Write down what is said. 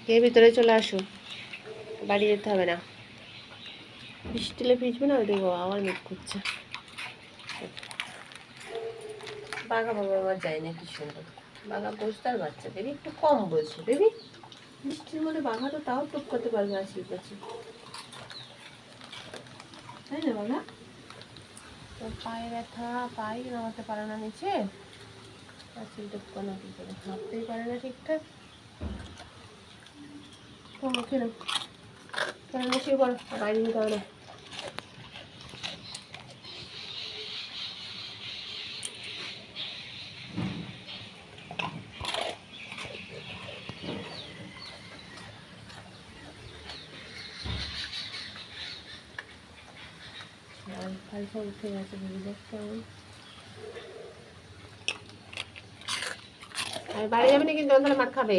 কে ভিতরে চলে আসো, বাড়ি যেতে হবে না। বৃষ্টিলে ভিজবে না, ওই দেখো আবার মেঘ করছে। বাঘা বাবা আমার যায় না, কি সুন্দর বাঘা বসতার বাচ্চা। বেবি একটু কম বলছে, বেবি বৃষ্টির মধ্যে বাঘা তো তাও টুক করতে পারবে আশির কাছে, তাই না বাঘা? তোর পায়ে ব্যথা, পায়ে নামাতে পারে না নিচে, আশির টুকানো কি করে, হাঁটতেই পারে না ঠিকঠাক। খেলো কেন শুয়ে পড়ো, বাইরে যেতে হবে না। আলফা উঠে গেছে, ভেবে দেখতে হবে। আর বাড়ি যাবে না কিন্তু, অন্তরে মাঠ খাবে।